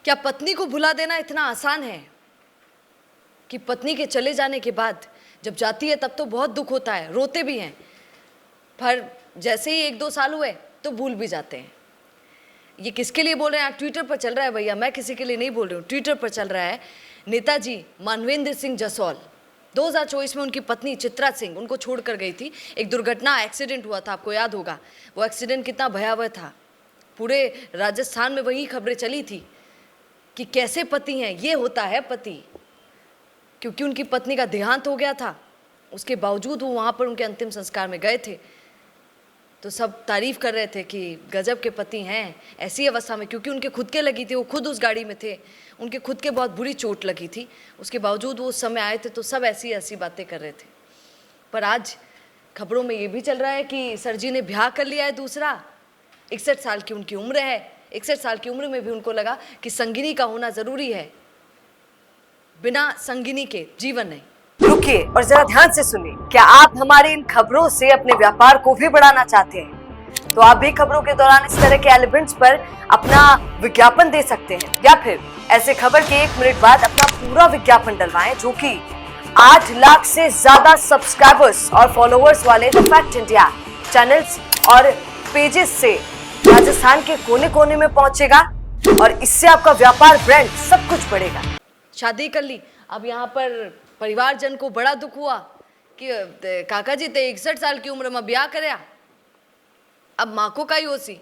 क्या पत्नी को भुला देना इतना आसान है कि पत्नी के चले जाने के बाद जब जाती है तब तो बहुत दुख होता है, रोते भी हैं, पर जैसे ही 1-2 साल हुए तो भूल भी जाते हैं। ये किसके लिए बोल रहे हैं? ट्विटर पर चल रहा है भैया, मैं किसी के लिए नहीं बोल रही हूँ, ट्विटर पर चल रहा है। नेताजी मानवेंद्र सिंह जसौल 2024 में उनकी पत्नी चित्रा सिंह उनको छोड़कर गई थी। एक दुर्घटना, एक्सीडेंट हुआ था, आपको याद होगा। वो एक्सीडेंट कितना भयावह था, पूरे राजस्थान में वही खबरें चली थी कि कैसे पति हैं, ये होता है पति। क्योंकि उनकी पत्नी का देहांत हो गया था, उसके बावजूद वो वहाँ पर उनके अंतिम संस्कार में गए थे, तो सब तारीफ कर रहे थे कि गजब के पति हैं ऐसी अवस्था में। क्योंकि उनके खुद के लगी थी, वो खुद उस गाड़ी में थे, उनके खुद के बहुत बुरी चोट लगी थी, उसके बावजूद वो उस समय आए थे, तो सब ऐसी ऐसी बातें कर रहे थे। पर आज खबरों में ये भी चल रहा है कि सर जी ने ब्याह कर लिया है दूसरा। 61 साल की उनकी उम्र है, 61 साल की उम्र में भी उनको लगा कि संगिनी का होना ज़रूरी है, बिना संगिनी के जीवन नहीं। रुकिए और जरा ध्यान से सुनिए। क्या आप हमारी इन खबरों से अपने व्यापार को भी बढ़ाना चाहते हैं? तो आप भी खबरों के दौरान इस तरह के एलिमेंट्स पर अपना विज्ञापन दे सकते हैं, या फिर ऐसे खबर के 1 मिनट बाद अपना पूरा विज्ञापन डलवाएं, जो कि 8 लाख से ज्यादा सब्सक्राइबर्स और फॉलोअर्स वाले द फैक्ट इंडिया चैनल्स और पेजेस से राजस्थान के कोने कोने में पहुंचेगा, और इससे आपका व्यापार, ब्रांड, सब कुछ बढ़ेगा। शादी कर ली, अब यहाँ पर परिवारजन को बड़ा दुख हुआ कि काका जी थे 61 साल की उम्र में ब्याह करया, अब माँ को का ही होसी,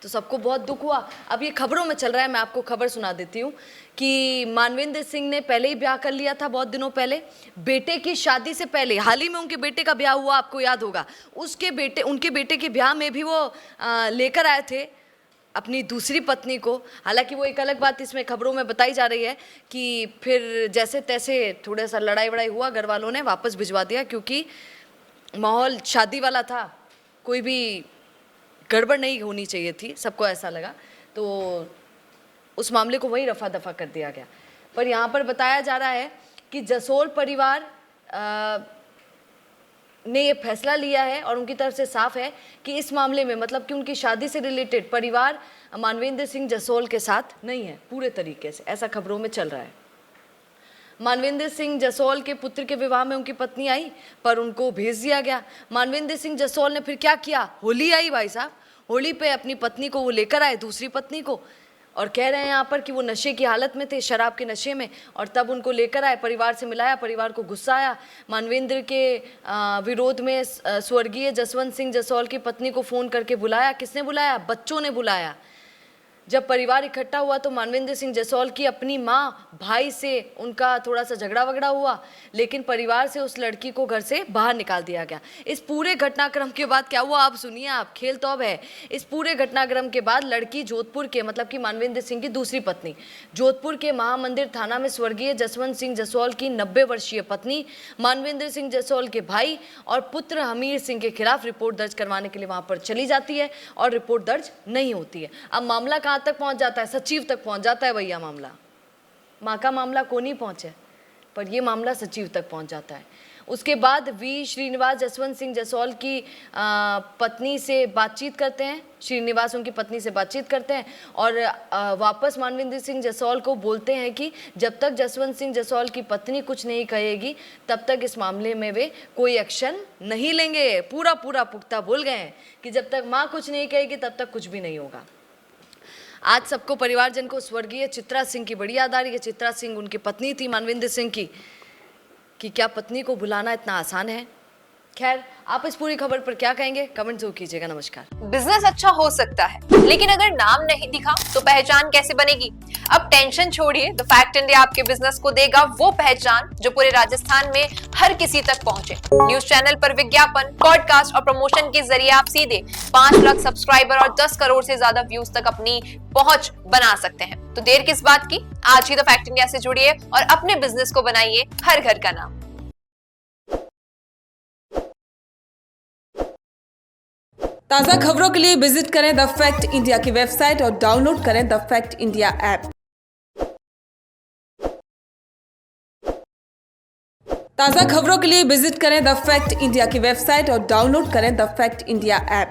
तो सबको बहुत दुख हुआ। अब ये खबरों में चल रहा है, मैं आपको खबर सुना देती हूँ कि मानवेंद्र सिंह ने पहले ही ब्याह कर लिया था, बहुत दिनों पहले, बेटे की शादी से पहले। हाल ही में उनके बेटे का ब्याह हुआ, आपको याद होगा। उनके बेटे के ब्याह में भी वो लेकर आए थे अपनी दूसरी पत्नी को। हालांकि वो एक अलग बात इसमें खबरों में बताई जा रही है कि फिर जैसे तैसे थोड़ा सा लड़ाई वड़ाई हुआ, घर वालों ने वापस भिजवा दिया, क्योंकि माहौल शादी वाला था, कोई भी गड़बड़ नहीं होनी चाहिए थी, सबको ऐसा लगा, तो उस मामले को वहीं रफा दफा कर दिया गया। पर यहाँ पर बताया जा रहा है कि जसोल परिवार ने ये फैसला लिया है, और उनकी तरफ से साफ है कि इस मामले में, मतलब कि उनकी शादी से रिलेटेड परिवार मानवेंद्र सिंह जसोल के साथ नहीं है पूरे तरीके से, ऐसा खबरों में चल रहा है। मानवेंद्र सिंह जसोल के पुत्र के विवाह में उनकी पत्नी आई, पर उनको भेज दिया गया। मानवेंद्र सिंह जसोल ने फिर क्या किया? होली आई भाई साहब, होली पे अपनी पत्नी को वो लेकर आए, दूसरी पत्नी को, और कह रहे हैं यहाँ पर कि वो नशे की हालत में थे, शराब के नशे में, और तब उनको लेकर आए, परिवार से मिलाया, परिवार को गुस्सा आया। मानवेंद्र के विरोध में स्वर्गीय जसवंत सिंह जसौल की पत्नी को फ़ोन करके बुलाया। किसने बुलाया? बच्चों ने बुलाया। जब परिवार इकट्ठा हुआ तो मानवेंद्र सिंह जसौल की अपनी माँ, भाई से उनका थोड़ा सा झगड़ा वगड़ा हुआ, लेकिन परिवार से उस लड़की को घर से बाहर निकाल दिया गया। इस पूरे घटनाक्रम के बाद क्या हुआ आप सुनिए, आप, खेल तो अब है। इस पूरे घटनाक्रम के बाद लड़की जोधपुर के, मतलब कि मानवेंद्र सिंह की दूसरी पत्नी, जोधपुर के महामंदिर थाना में स्वर्गीय जसवंत सिंह जसौल की 90 वर्षीय पत्नी, मानवेंद्र सिंह जसौल के भाई और पुत्र हमीर सिंह के खिलाफ रिपोर्ट दर्ज करवाने के लिए वहां पर चली जाती है, और रिपोर्ट दर्ज नहीं होती है। अब मामला कहाँ तक पहुंच जाता है? सचिव तक पहुंच जाता है भैया मामला। मां का मामला को नहीं पहुंचे, पर यह मामला सचिव तक पहुंच जाता है। उसके बाद वी श्रीनिवास जसवंत सिंह जसौल की पत्नी से बातचीत करते हैं, श्रीनिवास उनकी पत्नी से बातचीत करते हैं, और वापस मानवेंद्र सिंह जसौल को बोलते हैं कि जब तक जसवंत सिंह जसौल की पत्नी कुछ नहीं कहेगी तब तक इस मामले में वे कोई एक्शन नहीं लेंगे। पूरा पुख्ता बोल गए हैं कि जब तक माँ कुछ नहीं कहेगी तब तक कुछ भी नहीं होगा। आज सबको, परिवारजन को, स्वर्गीय चित्रा सिंह की बड़ी याद आ रही है। चित्रा सिंह उनकी पत्नी थी मानवेंद्र सिंह की, कि क्या पत्नी को भुलाना इतना आसान है? खैर, आप इस पूरी खबर पर क्या कहेंगे? कमेंट जरूर कीजिएगा। नमस्कार। बिजनेस अच्छा हो सकता है, लेकिन अगर नाम नहीं दिखा तो पहचान कैसे बनेगी? अब टेंशन छोड़िए, द फैक्ट इंडिया आपके बिजनेस को देगा वो पहचान जो पूरे राजस्थान में हर किसी तक पहुंचे। न्यूज चैनल पर विज्ञापन, पॉडकास्ट और प्रमोशन के जरिए आप सीधे 5 लाख सब्सक्राइबर और 10 करोड़ से ज्यादा व्यूज तक अपनी पहुंच बना सकते हैं। तो देर किस बात की, आज ही द फैक्ट इंडिया से जुड़िए और अपने बिजनेस को बनाइए हर घर का नाम। ताज़ा खबरों के लिए विजिट करें द फैक्ट इंडिया की वेबसाइट और डाउनलोड करें द फैक्ट इंडिया ऐप। ताज़ा खबरों के लिए विजिट करें द फैक्ट इंडिया की वेबसाइट और डाउनलोड करें द फैक्ट इंडिया ऐप।